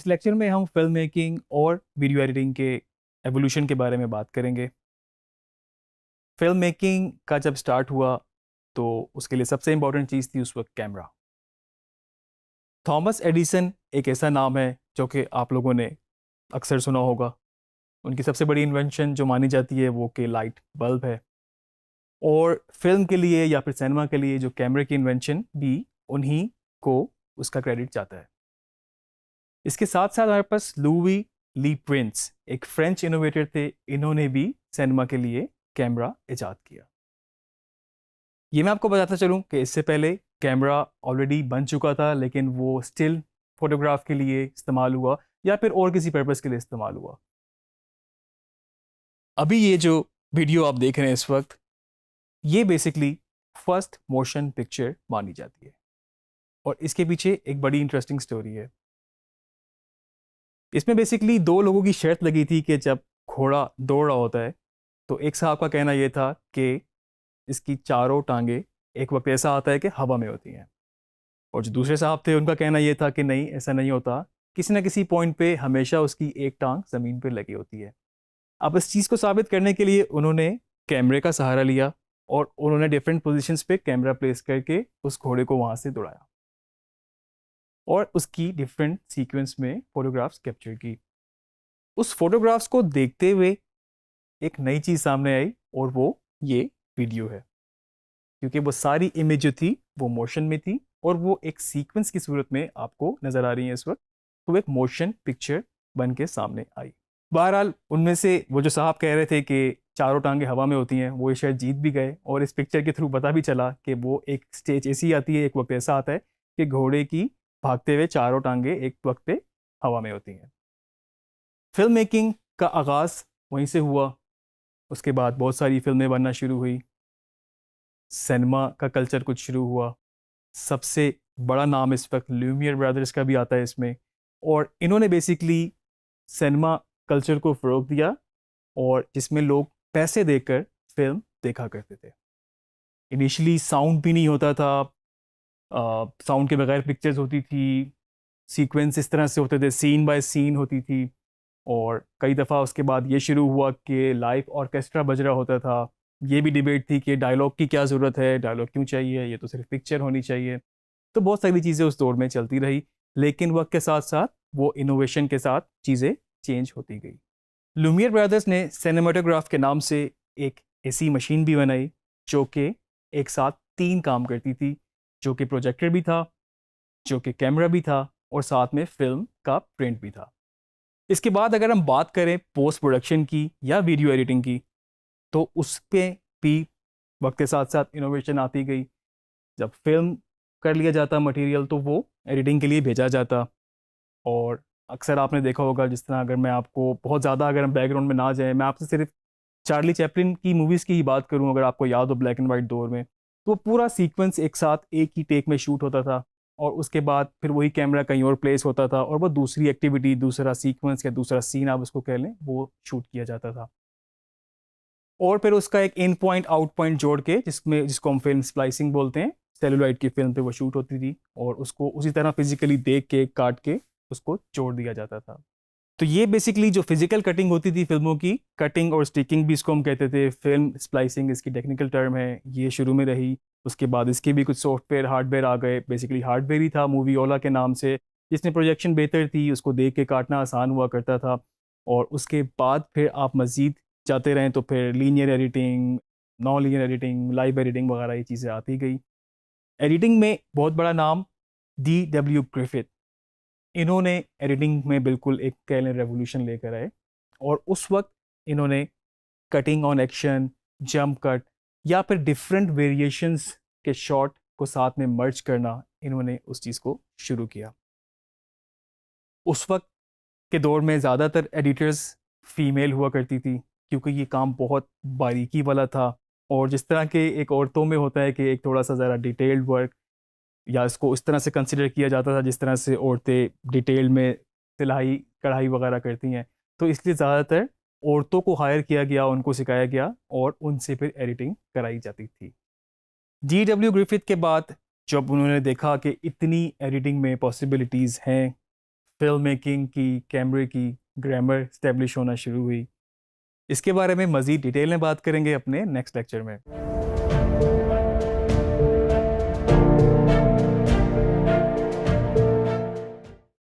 इस लेक्चर में हम फिल्म मेकिंग और वीडियो एडिटिंग के एवोल्यूशन के बारे में बात करेंगे। फिल्म मेकिंग का जब स्टार्ट हुआ तो उसके लिए सबसे इम्पोर्टेंट चीज़ थी उस वक्त कैमरा। थॉमस एडिसन एक ऐसा नाम है जो कि आप लोगों ने अक्सर सुना होगा। उनकी सबसे बड़ी इन्वेंशन जो मानी जाती है वो कि लाइट बल्ब है, और फिल्म के लिए या फिर सिनेमा के लिए जो कैमरे की इन्वेंशन भी उन्हीं को उसका क्रेडिट जाता है। इसके साथ साथ हमारे पास लुई ली प्रिंस एक फ्रेंच इनोवेटर थे। इन्होंने भी सिनेमा के लिए कैमरा इजाद किया। ये मैं आपको बताता चलूं कि इससे पहले कैमरा ऑलरेडी बन चुका था, लेकिन वो स्टिल फोटोग्राफ के लिए इस्तेमाल हुआ या फिर और किसी पर्पस के लिए इस्तेमाल हुआ। अभी ये जो वीडियो आप देख रहे हैं इस वक्त, ये बेसिकली फर्स्ट मोशन पिक्चर मानी जाती है, और इसके पीछे एक बड़ी इंटरेस्टिंग स्टोरी है। इसमें बेसिकली दो लोगों की शर्त लगी थी कि जब घोड़ा दौड़ रहा होता है तो एक साहब का कहना यह था कि इसकी चारों टांगे एक वक्त ऐसा आता है कि हवा में होती हैं, और जो दूसरे साहब थे उनका कहना यह था कि नहीं, ऐसा नहीं होता, किसी ना किसी पॉइंट पे हमेशा उसकी एक टांग ज़मीन पे लगी होती है। अब इस चीज़ को साबित करने के लिए उन्होंने कैमरे का सहारा लिया और उन्होंने डिफरेंट पोजीशंस पे कैमरा प्लेस करके उस घोड़े को वहाँ से दौड़ाया और उसकी डिफरेंट सीक्वेंस में फोटोग्राफ्स कैप्चर की। उस फोटोग्राफ्स को देखते हुए एक नई चीज़ सामने आई, और वो ये वीडियो है, क्योंकि वो सारी इमेज जो थी वो मोशन में थी और वो एक सीक्वेंस की सूरत में आपको नज़र आ रही है इस वक्त। तो एक मोशन पिक्चर बन के सामने आई। बहरहाल उनमें से वो जो साहब कह रहे थे कि चारों टांगे हवा में होती हैं, वो ये शायद जीत भी गए, और इस पिक्चर के थ्रू पता भी चला कि वो एक स्टेज ऐसी आती है, एक वक्त ऐसा आता है कि घोड़े की भागते हुए चारों टांगे एक वक्त पे हवा में होती हैं। फिल्म मेकिंग का आगाज़ वहीं से हुआ। उसके बाद बहुत सारी फिल्में बनना शुरू हुई, सिनेमा का कल्चर कुछ शुरू हुआ। सबसे बड़ा नाम इस वक्त ल्यूमियर ब्रदर्स का भी आता है इसमें, और इन्होंने बेसिकली सिनेमा कल्चर को फ़रोग दिया, और जिसमें लोग पैसे देकर फिल्म देखा करते थे। इनिशियली साउंड भी नहीं होता था, साउंड के बगैर पिक्चर्स होती थी, सीक्वेंस इस तरह से होते थे, सीन बाय सीन होती थी। और कई दफ़ा उसके बाद ये शुरू हुआ कि लाइव ऑर्केस्ट्रा बज रहा होता था। ये भी डिबेट थी कि डायलॉग की क्या ज़रूरत है, डायलॉग क्यों चाहिए, ये तो सिर्फ पिक्चर होनी चाहिए। तो बहुत सारी चीज़ें उस दौर में चलती रही, लेकिन वक्त के साथ साथ वो इनोवेशन के साथ चीज़ें चेंज होती गई। लुमियर ब्रदर्स ने सिनेमाटोग्राफ के नाम से एक ऐसी मशीन भी बनाई जो कि एक साथ तीन काम करती थी, जो कि प्रोजेक्टर भी था, जो कि कैमरा भी था, और साथ में फिल्म का प्रिंट भी था। इसके बाद अगर हम बात करें पोस्ट प्रोडक्शन की या वीडियो एडिटिंग की, तो उस पे भी वक्त के साथ साथ इनोवेशन आती गई। जब फिल्म कर लिया जाता मटेरियल तो वो एडिटिंग के लिए भेजा जाता। और अक्सर आपने देखा होगा, जिस तरह अगर मैं आपको बहुत ज़्यादा, अगर हम बैकग्राउंड में ना जाए, मैं आपसे सिर्फ चार्ली चैपलिन की मूवीज़ की ही बात करूं, अगर आपको याद हो ब्लैक एंड वाइट दौर में, तो वो पूरा सीक्वेंस एक साथ एक ही टेक में शूट होता था, और उसके बाद फिर वही कैमरा कहीं और प्लेस होता था और वो दूसरी एक्टिविटी, दूसरा सीक्वेंस या दूसरा सीन आप उसको कह लें, वो शूट किया जाता था। और फिर उसका एक इन पॉइंट आउट पॉइंट जोड़ के, जिसको हम फिल्म स्प्लाइसिंग बोलते हैं, सेलुलाइट की फिल्म पे वो शूट होती थी, और उसको उसी तरह फिजिकली देख के काट के उसको जोड़ दिया जाता था। तो ये बेसिकली जो फिजिकल कटिंग होती थी फिल्मों की, कटिंग और स्टिकिंग भी इसको हम कहते थे, फिल्म स्प्लाइसिंग इसकी टेक्निकल टर्म है, ये शुरू में रही। उसके बाद इसके भी कुछ सॉफ्टवेयर हार्डवेयर आ गए। बेसिकली हार्डवेयर ही था मूवी ओला के नाम से, जिसमें प्रोजेक्शन बेहतर थी, उसको देख के काटना आसान हुआ करता था। और उसके बाद फिर आप मज़ीद जाते रहें तो फिर linear editing, non linear editing, live editing वगैरह ये चीज़ें आती गई। एडिटिंग में बहुत बड़ा नाम D.W. ग्रिफिथ, इन्होंने एडिटिंग में बिल्कुल एक कह लें रेवोल्यूशन लेकर आए। और उस वक्त इन्होंने cutting on action, jump cut, या फिर डिफरेंट वेरिएशंस के शॉट को साथ में मर्ज करना, इन्होंने उस चीज़ को शुरू किया। उस वक्त के दौर में ज़्यादातर एडिटर्स फीमेल हुआ करती थी, क्योंकि ये काम बहुत बारीकी वाला था। और जिस तरह के एक औरतों में होता है कि एक थोड़ा सा ज़रा डिटेल्ड वर्क, या इसको इस तरह से कंसिडर किया जाता था जिस तरह से औरतें डिटेल में सिलाई कढ़ाई वगैरह करती हैं, तो इसलिए ज़्यादातर औरतों को हायर किया गया, उनको सिखाया गया, और उनसे फिर एडिटिंग कराई जाती थी। D.W. ग्रिफिथ के बाद जब उन्होंने देखा कि इतनी एडिटिंग में पॉसिबिलिटीज़ हैं, फिल्म मेकिंग की, कैमरे की ग्रामर स्टैब्लिश होना शुरू हुई। इसके बारे में मज़ीद डिटेल में बात करेंगे अपने नेक्स्ट लेक्चर में।